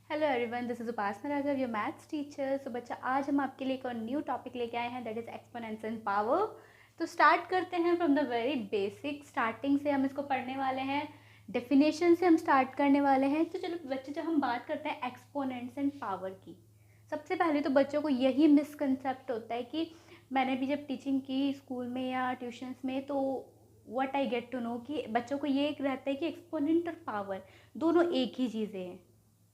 Hello everyone, this is Upasana Raghav, your maths teacher. So बच्चा, आज हम आपके लिए एक और न्यू टॉपिक लेके आए हैं, that is exponents and power. तो स्टार्ट करते हैं from the very basic. Starting से हम इसको पढ़ने वाले हैं, डेफिनेशन से हम स्टार्ट करने वाले हैं। तो चलो बच्चे, जब हम बात करते हैं एक्सपोनेंट्स एंड पावर की, सबसे पहले तो बच्चों को यही मिसकंसेप्ट होता है कि मैंने भी जब टीचिंग की स्कूल में या ट्यूशन्स में, तो what I get to know कि बच्चों को ये एक रहता है कि एक्सपोनेंट और पावर दोनों एक ही चीज़ें हैं।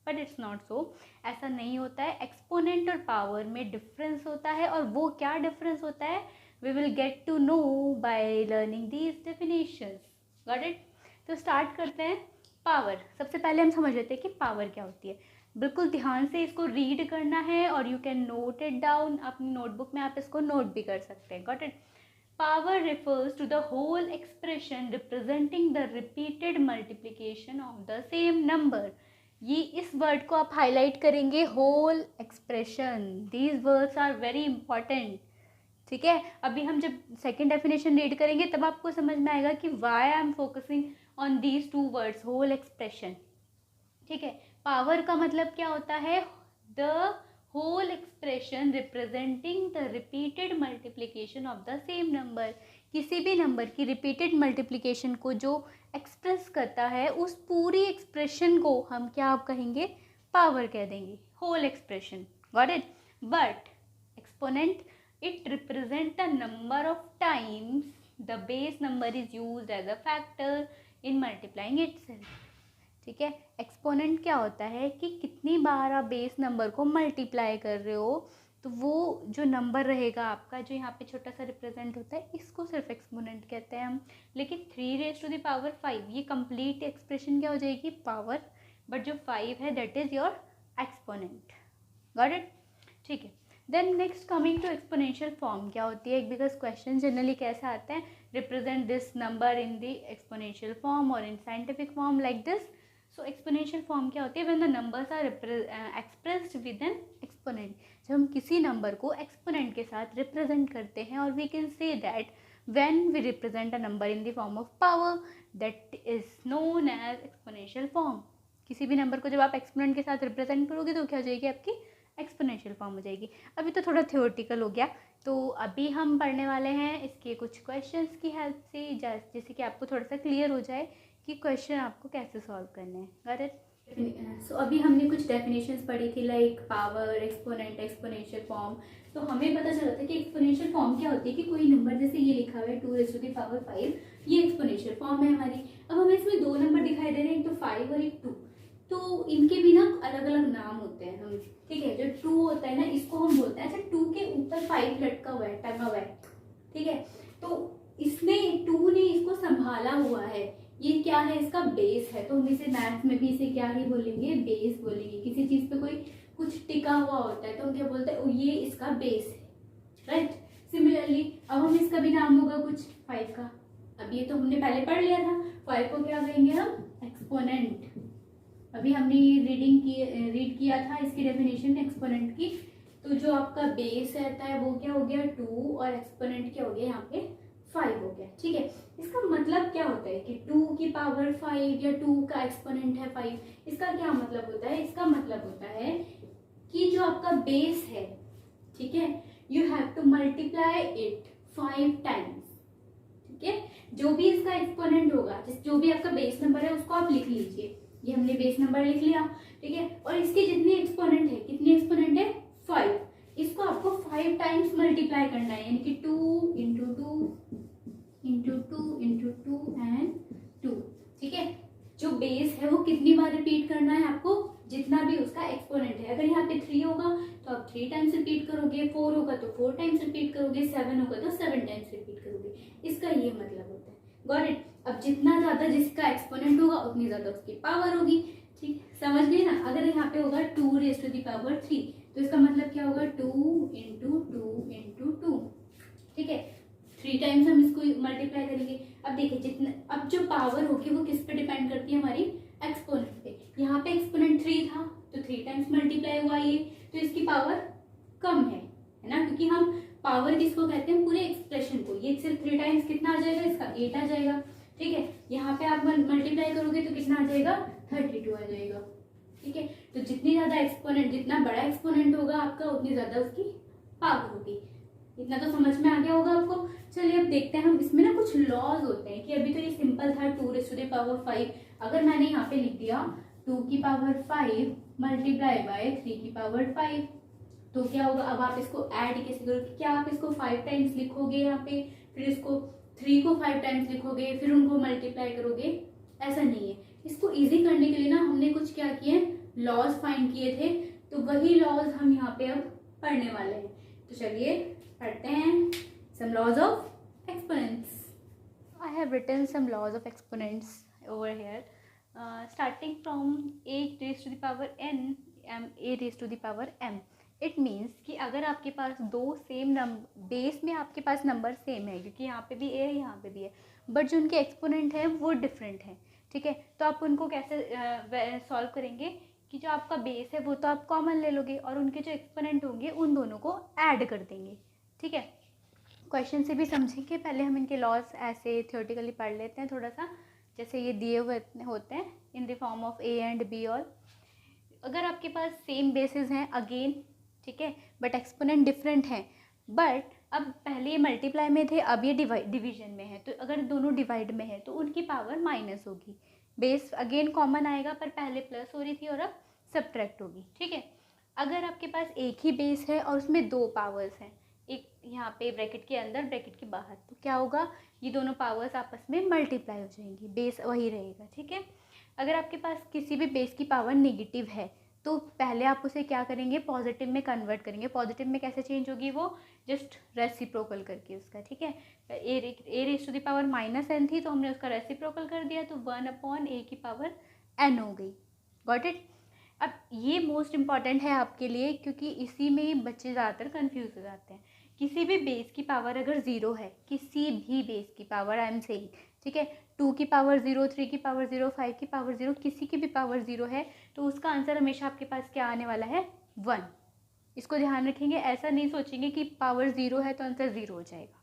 बट इट्स नॉट सो, ऐसा नहीं होता है। एक्सपोनेंट और पावर में डिफरेंस होता है, और वो क्या डिफरेंस होता है we will get to know by learning these definitions. Got it? तो स्टार्ट करते हैं। पावर, सबसे पहले हम समझ लेते हैं कि पावर क्या होती है। बिल्कुल ध्यान से इसको रीड करना है, और you can note it down. अपनी नोटबुक में आप इसको नोट भी कर सकते हैं। Got it? Power refers to the whole expression representing the repeated multiplication of the same number. ये इस वर्ड को आप हाईलाइट करेंगे, whole expression. These words are very important. ठीक है, अभी हम जब सेकेंड डेफिनेशन रीड करेंगे तब आपको समझ में आएगा कि why I am focusing on these two words, whole expression. ठीक है, पावर का मतलब क्या होता है? The whole expression representing the repeated multiplication of the same number. किसी भी नंबर की रिपीटेड मल्टीप्लीकेशन को जो एक्सप्रेस करता है, उस पूरी एक्सप्रेशन को हम क्या आप कहेंगे? पावर कह देंगे, whole expression. Got it? But exponent, it represent the number of times the base number is used as a factor in multiplying itself. ठीक है, एक्सपोनेंट क्या होता है कि कितनी बार आप बेस नंबर को मल्टीप्लाई कर रहे हो, तो वो जो नंबर रहेगा आपका, जो यहाँ पे छोटा सा रिप्रेजेंट होता है, इसको सिर्फ एक्सपोनेंट कहते हैं हम। लेकिन 3⁵5 ये कंप्लीट एक्सप्रेशन क्या हो जाएगी? पावर। बट जो 5 है that is your exponent. Got it? ठीक है, then next coming to exponential form क्या होती है, बिकॉज क्वेश्चन जनरली कैसे आते हैं, represent this number in the exponential form और in scientific form like this. So exponential form क्या होती है? When the numbers are expressed with an exponent. जब हम किसी नंबर को एक्सपोनेंट के साथ रिप्रेजेंट करते हैं, और we can say that when we represent a number in the form of power, that is known as exponential form. किसी भी नंबर को जब आप एक्सपोनेंट के साथ रिप्रेजेंट करोगे तो क्या हो जाएगी? आपकी एक्सपोनेंशियल फॉर्म हो जाएगी। अभी तो थोड़ा थ्योरेटिकल हो गया, तो अभी हम पढ़ने वाले हैं इसके कुछ क्वेश्चंस की हेल्प से, जैसे कि आपको थोड़ा सा क्लियर हो जाए कि क्वेश्चन आपको कैसे सॉल्व करने हैं। Got it? सो अभी हमने कुछ डेफिनेशंस पढ़ी थी, like power, exponent, exponential form. तो हमें पता चला था कि एक्सपोनेंशियल फॉर्म क्या होती है कि कोई नंबर, जैसे ये लिखा हुआ है 2⁵5, ये एक्सपोनेंशियल फॉर्म है हमारी। अब हमें इसमें दो नंबर दिखाई दे रहे हैं, एक तो 5 और एक 2। तो इनके भी ना अलग अलग नाम होते हैं हम। ठीक है, जो 2 होता है ना, इसको हम बोलते हैं, अच्छा 2 के ऊपर 5 लटका हुआ है, टंगा हुआ है। ठीक है, तो इसमें 2 ने इसको संभाला हुआ है। ये क्या है? इसका बेस है। तो हम इसे मैथ्स में भी इसे क्या ही बोलेंगे? बेस बोलेंगे। किसी चीज पे कोई कुछ टिका हुआ होता है तो हम क्या बोलते हैं? ये इसका बेस है। राइट? सिमिलरली अब हम इसका भी नाम होगा कुछ 5 का। अब ये तो हमने पहले पढ़ लिया था। 5 को क्या कहेंगे हम? एक्सपोनेंट। अभी हमने रीड किया था इसकी डेफिनेशन एक्सपोनेंट की। तो जो आपका बेस रहता है वो क्या हो गया? 2, और एक्सपोनेंट क्या हो गया? यहाँ पे 5 हो गया। ठीक है, इसका मतलब क्या होता है कि 2 की पावर 5 या 2 का एक्सपोनेंट है 5, इसका क्या मतलब होता है? इसका मतलब होता है कि जो आपका बेस है, ठीक है, you have to multiply it 5 times. ठीक है, जो भी इसका एक्सपोनेंट होगा, जो भी आपका बेस नंबर है उसको आप लिख लीजिए। ये हमने बेस नंबर लिख लिया। ठीक है, और इसके जितने एक्सपोनेंट है, कितने एक्सपोनेंट है? 5। इसको आपको 5 टाइम्स मल्टीप्लाई करना है, यानी कि 2 इंटू 2 इंटू 2 इंटू 2 एंड 2। ठीक है, जो बेस है वो कितनी बार रिपीट करना है आपको? जितना भी उसका एक्सपोनेंट है। अगर यहाँ पे 3 होगा तो आप 3 टाइम्स रिपीट करोगे, 4 होगा तो 4 टाइम्स रिपीट करोगे, 7 होगा तो 7 टाइम्स रिपीट करोगे। इसका ये मतलब होता है। Got it? अब जितना ज्यादा जिसका एक्सपोनेंट होगा उतनी ज्यादा उसकी पावर होगी। ठीक, समझ गए ना? अगर यहाँ पे होगा 2⁵3, तो इसका मतलब क्या होगा? 2 इंटू 2 इंटू 2। ठीक है, 3 टाइम्स हम इसको मल्टीप्लाई करेंगे। अब देखिए, जितना अब जो पावर होगी वो किस पे डिपेंड करती है? हमारी एक्सपोनेंट पे। यहाँ पे एक्सपोनेंट 3 था तो 3 टाइम्स मल्टीप्लाई हुआ ये, तो इसकी पावर कम है ना? क्योंकि हम पावर किसको कहते हैं? पूरे एक्सप्रेशन को। ये सिर्फ 3 टाइम्स कितना आ जाएगा? इसका 8 आ जाएगा। ठीक है, यहाँ पे आप मल्टीप्लाई करोगे तो कितना आ जाएगा? 32 आ जाएगा। ठीक है, तो जितनी ज़्यादा एक्सपोनेंट, जितना बड़ा एक्सपोनेंट होगा आपका, उतनी ज़्यादा उसकी पावर होगी। इतना तो समझ में आ गया होगा आपको। चलिए अब देखते हैं हम, इसमें ना कुछ लॉज होते हैं कि अभी तो ये सिंपल था 2⁵5। अगर मैंने यहाँ पे लिख दिया 2⁵5 मल्टीप्लाई बाय 3⁵5, तो क्या होगा, अब आप इसको ऐड कैसे करोगे, क्या आप इसको 5 टाइम्स लिखोगे यहाँ पे, फिर इसको 3 को 5 टाइम्स लिखोगे, फिर उनको मल्टीप्लाई करोगे? ऐसा नहीं है। इसको इजी करने के लिए ना हमने कुछ क्या किए, लॉज फाइंड किए थे, तो वही लॉज हम यहाँ पे अब पढ़ने वाले हैं। तो चलिए पढ़ते हैं some laws of exponents. I have written some laws of exponents over here, starting from a raised to the power n, a raised to the power m. It means कि अगर आपके पास दो सेम नंबर, बेस में आपके पास number same है, क्योंकि यहाँ पे भी ए है यहाँ पे भी है, बट जो उनके एक्सपोनेंट है वो डिफरेंट है, ठीक है, तो आप उनको कैसे सॉल्व करेंगे कि जो आपका बेस है वो तो आप कॉमन ले लोगे और उनके जो एक्सपोनेंट होंगे उन दोनों को ऐड कर देंगे, ठीक है। क्वेश्चन से भी समझेंगे, पहले हम इनके लॉज ऐसे थियोरेटिकली पढ़ लेते हैं थोड़ा सा, जैसे ये दिए हुए होते हैं in the form of A and B. और अगर आपके पास सेम बेसिस हैं अगेन, ठीक है, बट एक्सपोनेंट डिफरेंट हैं, बट अब पहले ये मल्टीप्लाई में थे, अब ये डिवीजन में है, तो अगर दोनों डिवाइड में है तो उनकी पावर माइनस होगी। बेस अगेन कॉमन आएगा, पर पहले प्लस हो रही थी और अब सब्ट्रैक्ट होगी, ठीक है। अगर आपके पास एक ही बेस है और उसमें दो पावर्स हैं, एक यहाँ पे ब्रैकेट के अंदर ब्रैकेट के बाहर, तो क्या होगा, ये दोनों पावर्स आपस में मल्टीप्लाई हो जाएंगी, बेस वही रहेगा, ठीक है। अगर आपके पास किसी भी बेस की पावर नेगेटिव है तो पहले आप उसे क्या करेंगे, पॉजिटिव में कन्वर्ट करेंगे। पॉजिटिव में कैसे चेंज होगी, वो जस्ट रेसिप्रोकल करके उसका, ठीक है। A raise to the power -n थी तो हमने उसका रेसिप्रोकल कर दिया, तो 1/a⁴n हो गई। Got it. अब ये मोस्ट इम्पॉर्टेंट है आपके लिए, क्योंकि इसी में बच्चे ज़्यादातर कन्फ्यूज हो जाते हैं। किसी भी बेस की पावर अगर ज़ीरो है, किसी भी बेस की पावर, आई एम सेइंग, ठीक है, 2 की पावर 0, 3 की पावर 0, 5 की पावर 0, किसी की भी पावर 0 है, तो उसका आंसर हमेशा आपके पास क्या आने वाला है, 1। इसको ध्यान रखेंगे, ऐसा नहीं सोचेंगे कि पावर 0 है तो आंसर 0 हो जाएगा।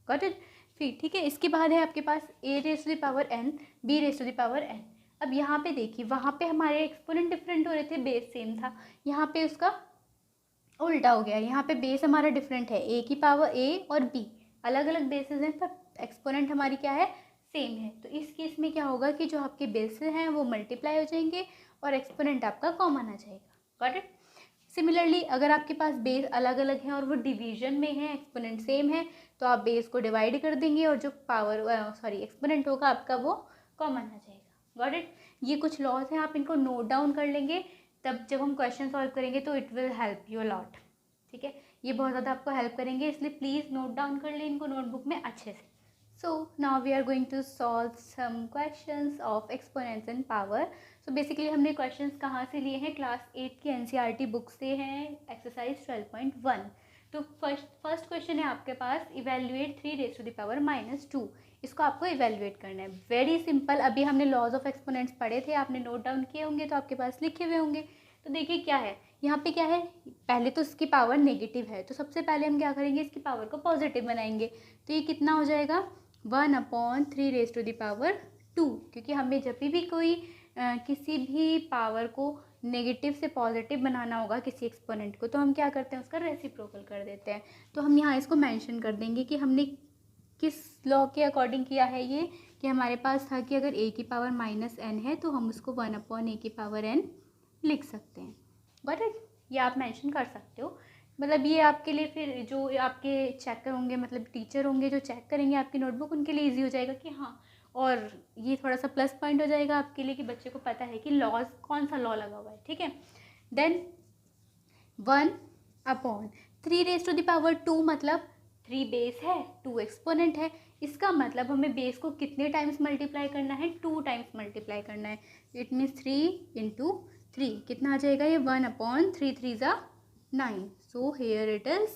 Got it. फिर ठीक है, इसके बाद है आपके पास a⁴n, b⁴n। अब यहाँ पे देखिए, वहाँ पे हमारे एक्सपोनेंट डिफरेंट हो रहे थे, बेस सेम था, यहाँ पे उसका उल्टा हो गया। यहाँ पे बेस हमारा डिफरेंट है, a की पावर a और b अलग अलग बेसिस हैं, पर एक्सपोनेंट हमारी क्या है, सेम है। तो इस केस में क्या होगा कि जो आपके बेसिस हैं वो मल्टीप्लाई हो जाएंगे और एक्सपोनेंट आपका कॉमन आ जाएगा। Got it. सिमिलरली अगर आपके पास बेस अलग अलग हैं और वो डिवीजन में है, एक्सपोनेंट सेम है, तो आप बेस को डिवाइड कर देंगे और जो एक्सपोनेंट होगा आपका वो कॉमन आ जाएगा। Got it. ये कुछ लॉज हैं, आप इनको नोट डाउन कर लेंगे, तब जब हम क्वेश्चन सॉल्व करेंगे तो it will help you lot, ठीक है। ये बहुत ज़्यादा आपको हेल्प करेंगे, इसलिए प्लीज़ नोट डाउन कर लें इनको नोटबुक में अच्छे से। So now we are going to solve some questions of exponents and power. So basically हमने questions कहाँ से लिए हैं, क्लास 8 की NCERT बुक से हैं, एक्सरसाइज 12.1। तो फर्स्ट क्वेश्चन है आपके पास, इवेल्युएट 3⁻²। इसको आपको इवेल्युएट करना है, वेरी सिंपल। अभी हमने लॉज ऑफ एक्सपोनेंट्स पढ़े थे, आपने नोट डाउन किए होंगे तो आपके पास लिखे हुए होंगे। तो देखिए क्या है यहाँ पे, क्या है, पहले तो इसकी पावर नेगेटिव है, तो सबसे पहले हम क्या करेंगे, इसकी पावर को पॉजिटिव बनाएंगे। तो ये कितना हो जाएगा, 1/3⁻², क्योंकि हमें जब भी कोई किसी भी पावर को नेगेटिव से पॉजिटिव बनाना होगा किसी एक्सपोनेंट को, तो हम क्या करते हैं, उसका रेसिप्रोकल कर देते हैं। तो हम यहाँ इसको मेंशन कर देंगे कि हमने किस लॉ के अकॉर्डिंग किया है ये, कि हमारे पास था कि अगर a की पावर -n है तो हम उसको 1/a⁴n लिख सकते हैं। बट ये आप मेंशन कर सकते हो, मतलब ये आपके लिए फिर जो आपके चेकर होंगे, मतलब टीचर होंगे जो चेक करेंगे आपकी नोटबुक, उनके लिए इजी हो जाएगा कि हाँ, और ये थोड़ा सा प्लस पॉइंट हो जाएगा आपके लिए कि बच्चे को पता है कि लॉज कौन सा लॉ लगा हुआ है, ठीक है। देन 1/3⁻², मतलब 3 बेस है, 2 एक्सपोनेंट है, इसका मतलब हमें बेस को कितने टाइम्स मल्टीप्लाई करना है, 2 टाइम्स मल्टीप्लाई करना है। इट मीन्स 3 × 3 कितना आ जाएगा, ये 1/3 3 × 9। So here it is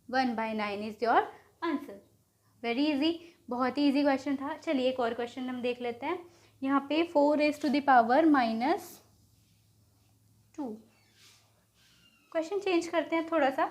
1/9 is your answer. Very easy, बहुत ही इजी क्वेश्चन था। चलिए एक और क्वेश्चन हम देख लेते हैं। यहाँ पे 4⁻²। क्वेश्चन चेंज करते हैं थोड़ा सा,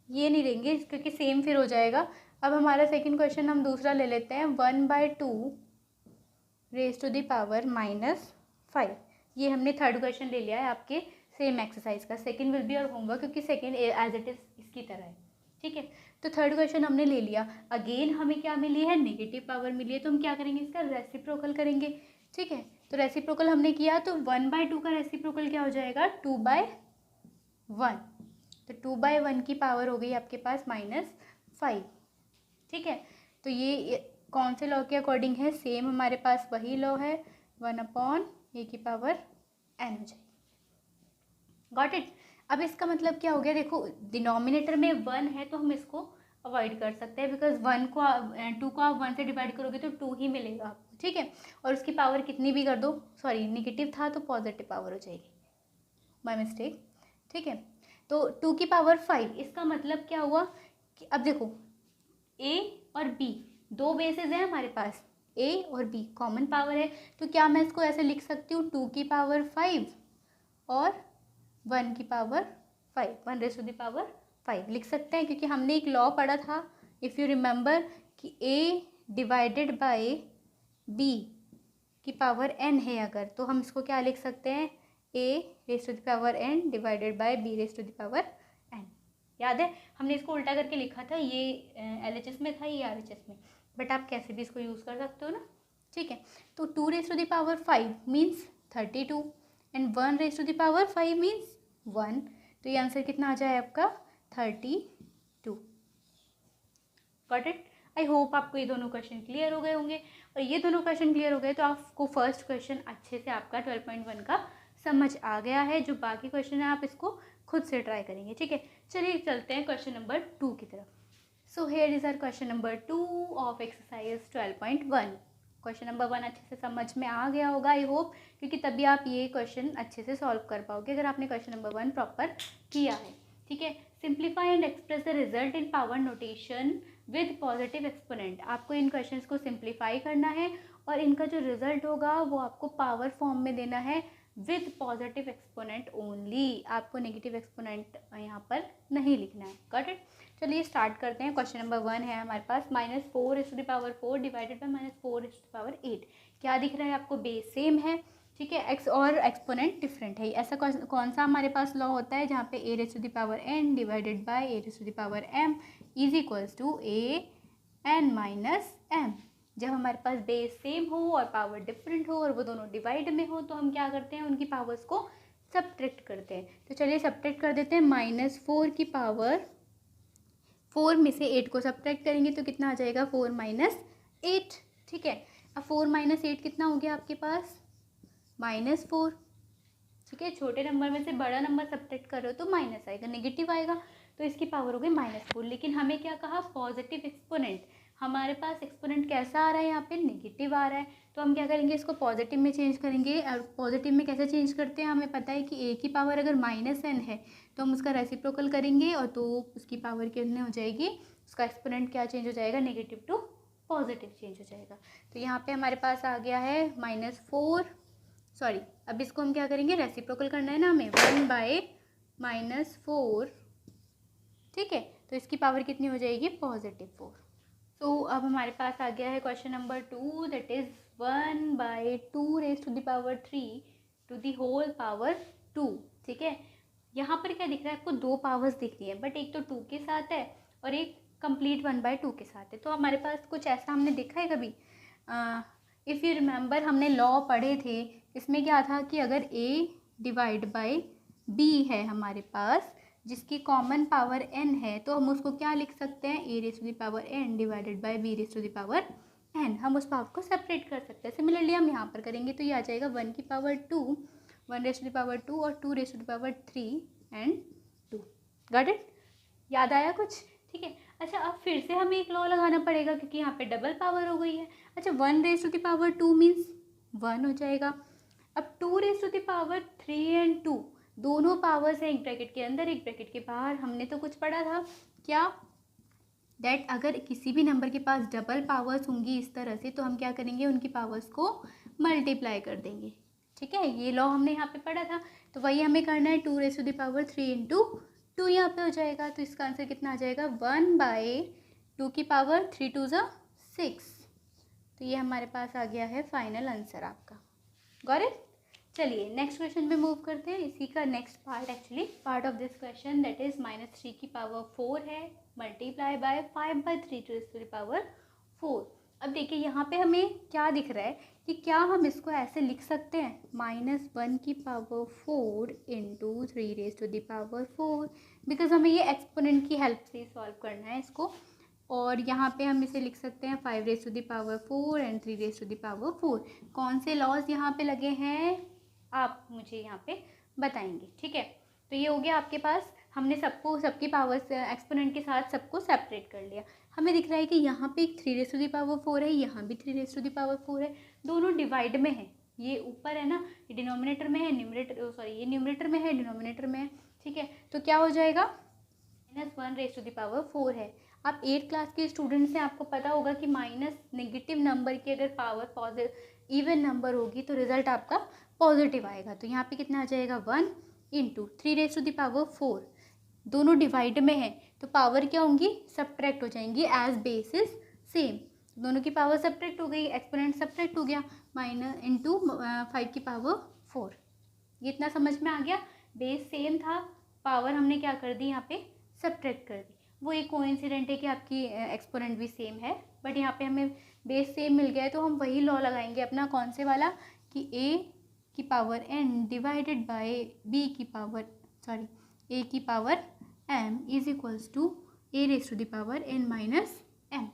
ये नहीं लेंगे क्योंकि सेम फिर हो जाएगा। अब हमारा सेकंड क्वेश्चन हम दूसरा ले लेते हैं, 1/2⁻⁵5। ये हमने थर्ड क्वेश्चन ले लिया है आपके सेम एक्सरसाइज का, सेकंड विल बी और होमवर्क, क्योंकि सेकंड एज इट इज़ इसकी तरह है, ठीक है। तो थर्ड क्वेश्चन हमने ले लिया, अगेन हमें क्या मिली है, नेगेटिव पावर मिली है, तो हम क्या करेंगे, इसका रेसिप्रोकल करेंगे, ठीक है। तो रेसिप्रोकल हमने किया तो 1/2 का रेसिप्रोकल क्या हो जाएगा, 2/1, तो 2/1 की पावर हो गई आपके पास -5, ठीक है। तो ये कौन से लॉ के अकॉर्डिंग है, सेम हमारे पास वही लॉ है, 1/a की पावर n हो जाएगी। Got it. अब इसका मतलब क्या हो गया, देखो डिनोमिनेटर में 1 है तो हम इसको अवॉइड कर सकते हैं, बिकॉज 2 को आप 1 से डिवाइड करोगे तो 2 ही मिलेगा आपको, ठीक है। और उसकी पावर कितनी भी कर दो, सॉरी नेगेटिव था तो पॉजिटिव पावर हो जाएगी, बाय मिस्टेक, ठीक है। तो 2 की पावर 5, इसका मतलब क्या हुआ कि अब देखो a और b दो बेसेस हैं हमारे पास, a और b कॉमन पावर है, तो क्या मैं इसको ऐसे लिख सकती हूँ 2 की पावर 5 और 1 की पावर 5, 1/5 लिख सकते हैं, क्योंकि हमने एक लॉ पढ़ा था इफ़ यू रिमेंबर कि a डिवाइडेड बाय b की पावर n है अगर, तो हम इसको क्या लिख सकते हैं, a⁴n डिवाइडेड बाय b⁴n। याद है हमने इसको उल्टा करके लिखा था, ये LHS में था, ये RHS में, बट आप कैसे भी इसको यूज़ कर सकते हो ना, ठीक है। तो 2⁵ मीन्स 32 एंड 1⁵5 मीन्स 1, तो ये आंसर कितना आ जाए आपका 32। Got it. आई होप आपको ये दोनों क्वेश्चन क्लियर हो गए होंगे, और ये दोनों क्वेश्चन क्लियर हो गए तो आपको फर्स्ट क्वेश्चन अच्छे से आपका 12.1 का समझ आ गया है। जो बाकी क्वेश्चन है आप इसको खुद से ट्राई करेंगे, ठीक है। चलिए चलते हैं क्वेश्चन नंबर 2 की तरफ। So here is our question number 2 of exercise 12.1। Question number 1 अच्छे से समझ में आ गया होगा आई होप, क्योंकि तभी आप ये क्वेश्चन अच्छे से सॉल्व कर पाओगे अगर आपने क्वेश्चन नंबर 1 प्रॉपर किया है, ठीक है। Simplify and express the result in power notation with positive exponent. आपको इन क्वेश्चंस को सिंप्लीफाई करना है और इनका जो रिजल्ट होगा वो आपको पावर फॉर्म में देना है विद पॉजिटिव एक्सपोनेंट ओनली, आपको नेगेटिव एक्सपोनेंट यहाँ पर नहीं लिखना है। Got it. चलिए स्टार्ट करते हैं। क्वेश्चन नंबर 1 है हमारे पास -4⁴ डिवाइडेड बाय -4⁸8। क्या दिख रहा है आपको, बेस सेम है, ठीक है, एक्स और एक्सपोनेंट डिफरेंट है। ऐसा कौन सा हमारे पास लॉ होता है जहाँ पे a⁴n divided by a⁴m is equals to a(n−m)। जब हमारे पास बेस सेम हो और पावर डिफरेंट हो और वो दोनों डिवाइड में हो तो हम क्या करते हैं, उनकी पावर्स को सब्ट्रैक्ट करते हैं। तो चलिए सब्ट्रैक्ट कर देते हैं। -4 की पावर 4 में से 8 को सब्ट्रैक्ट करेंगे तो कितना आ जाएगा, 4-8, ठीक है। अब 4-8 कितना हो गया आपके पास, -4, ठीक है। छोटे नंबर में से बड़ा नंबर सब्ट्रैक्ट करो तो माइनस आएगा, नेगेटिव आएगा, तो इसकी पावर हो गई -4। लेकिन हमें क्या कहा, पॉजिटिव एक्सपोनेंट, हमारे पास एक्सपोनेंट कैसा आ रहा है, यहाँ पे नेगेटिव आ रहा है, तो हम क्या करेंगे, इसको पॉजिटिव में चेंज करेंगे। और पॉजिटिव में कैसे चेंज करते हैं, हमें पता है कि a की पावर अगर -n है तो हम उसका रेसिप्रोकल करेंगे और तो उसकी पावर कितनी हो जाएगी, उसका एक्सपोनेंट क्या चेंज हो जाएगा, नेगेटिव टू पॉजिटिव चेंज हो जाएगा। तो यहाँ पे हमारे पास आ गया है -4, सॉरी अब इसको हम क्या करेंगे, रेसिप्रोकल करना है ना हमें, 1/-4, ठीक है। तो इसकी पावर कितनी हो जाएगी, +4। तो अब हमारे पास आ गया है question number 2, that is 1/2⁵3 to the whole power 2, ठीक है। यहाँ पर क्या दिख रहा है आपको, दो पावर्स दिख रही है, बट एक तो 2 के साथ है और एक कंप्लीट 1/2 के साथ है। तो हमारे पास कुछ ऐसा हमने देखा है कभी, इफ़ यू रिमेंबर हमने लॉ पढ़े थे, इसमें क्या था कि अगर a डिवाइड बाय b है हमारे पास, जिसकी कॉमन पावर n है, तो हम उसको क्या लिख सकते हैं, a⁴n डिवाइडेड बाय b⁴n। हम उस पावर को सेपरेट कर सकते हैं। सिमिलरली हम यहाँ पर करेंगे तो ये आ जाएगा 1 की पावर 2, 1⁵2 और 2�3 एंड 2। गॉट इट, याद आया कुछ, ठीक है। अच्छा अब फिर से हमें एक लॉ लगाना पड़ेगा क्योंकि यहाँ पे डबल पावर हो गई है। अच्छा 1⁻² मीन्स 1 हो जाएगा। अब 2⁻³ एंड 2 दोनों पावर्स हैं, एक ब्रैकेट के अंदर एक ब्रैकेट के बाहर। हमने तो कुछ पढ़ा था क्या, दैट अगर किसी भी नंबर के पास डबल पावर्स होंगी इस तरह से, तो हम क्या करेंगे, उनकी पावर्स को मल्टीप्लाई कर देंगे, ठीक है। ये लॉ हमने यहाँ पे पढ़ा था, तो वही हमें करना है। 2⁻³ इंटू 2 यहाँ पे हो जाएगा, तो इसका आंसर कितना आ जाएगा, 1/2 की पावर 3 × 6। तो ये हमारे पास आ गया है फाइनल आंसर आपका। Got it. चलिए नेक्स्ट क्वेश्चन पे मूव करते हैं। इसी का next part, actually part of this question, that is -3 की पावर 4 है multiply by 5/3 to the power 4। अब देखिए यहाँ पे हमें क्या दिख रहा है कि क्या हम इसको ऐसे लिख सकते हैं -1 की power 4 into 3 raise to the power 4, because हमें ये एक्सपोनेंट की हेल्प से सॉल्व करना है इसको। और यहाँ पे हम इसे लिख सकते हैं 5 raise to the power 4 and 3 raise to the power 4। कौन से लॉज यहाँ पे लगे हैं आप मुझे यहाँ पे बताएंगे, ठीक है। तो ये हो गया आपके पास, हमने सबको सबकी पावर एक्सपोनेंट के साथ सबको सेपरेट कर लिया। हमें दिख रहा है कि यहाँ पे एक 3 रेज टू द पावर 4 है, यहाँ भी 3 रेज टू द पावर 4 है, दोनों डिवाइड में है। ये ऊपर है ना, ये डिनोमिनेटर में है, ये न्यूमरेटर में है, डिनोमिनेटर में है, ठीक है। तो क्या हो जाएगा, -1 रेज टू द पावर 4 है। आप 8th क्लास के स्टूडेंट से, आपको पता होगा कि माइनस नेगेटिव नंबर की अगर पावर पॉजिटिव इवन नंबर होगी तो रिजल्ट आपका पॉजिटिव आएगा। तो यहाँ पे कितना आ जाएगा 1 into 3 raise to the power 4, दोनों डिवाइड में है तो पावर क्या होंगी, सब्ट्रैक्ट हो जाएंगी एज बेसिस सेम। दोनों की पावर सब्ट्रैक्ट हो गई, एक्सपोनेंट सब्ट्रैक्ट हो गया, माइनस इंटू 5 की पावर 4। ये इतना समझ में आ गया। बेस सेम था, पावर हमने क्या कर दी यहाँ पे सब्ट्रैक्ट कर दी। वो एक कोइंसिडेंट है कि आपकी एक्सपोनेंट भी सेम है, बट यहाँ पे हमें बेस सेम मिल गया है तो हम वही लॉ लगाएंगे अपना, कौन से वाला, कि a की power n divided by b की पावर a की power m is equals to a raise to the power n minus m।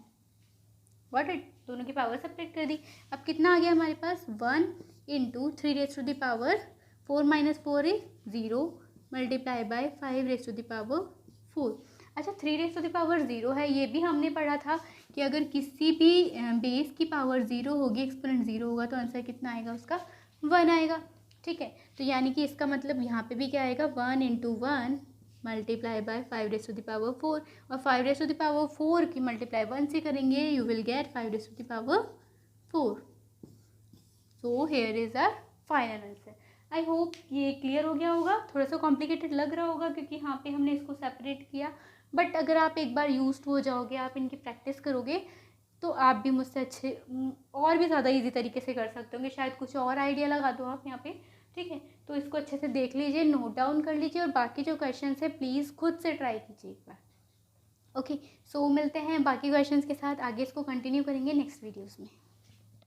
What it, दोनों की पावर सब्ट्रैक्ट कर दी। अब कितना आ गया हमारे पास, 1 into 3 raise to the power 4 minus 4 is 0 multiply by 5 raise to the power 4। अच्छा, 3 रेज टू द पावर 0 है, ये भी हमने पढ़ा था कि अगर किसी भी बेस की पावर 0 होगी, एक्सपोनेंट 0 होगा तो आंसर कितना आएगा उसका, 1 आएगा, ठीक है। तो यानी कि इसका मतलब यहाँ पे भी क्या आएगा, 1 into 1 multiply by 5 raise to the power 4, और 5 रेज टू द पावर 4 की मल्टीप्लाई 1 से करेंगे, you will get 5 raise to the power 4। So here is our final answer. I hope ये क्लियर हो गया होगा। थोड़ा सा कॉम्प्लिकेटेड लग रहा होगा क्योंकि यहाँ पे हमने इसको सेपरेट किया, बट अगर आप एक बार यूज्ड हो जाओगे, आप इनकी प्रैक्टिस करोगे तो आप भी मुझसे अच्छे और भी ज़्यादा इजी तरीके से कर सकते होंगे। शायद कुछ और आइडिया लगा दो आप यहाँ पे, ठीक है। तो इसको अच्छे से देख लीजिए, नोट डाउन कर लीजिए, और बाकी जो क्वेश्चन है प्लीज़ खुद से ट्राई कीजिए एक बार। ओके, सो मिलते हैं बाकी क्वेश्चंस के साथ, आगे इसको कंटिन्यू करेंगे नेक्स्ट वीडियोज़ में।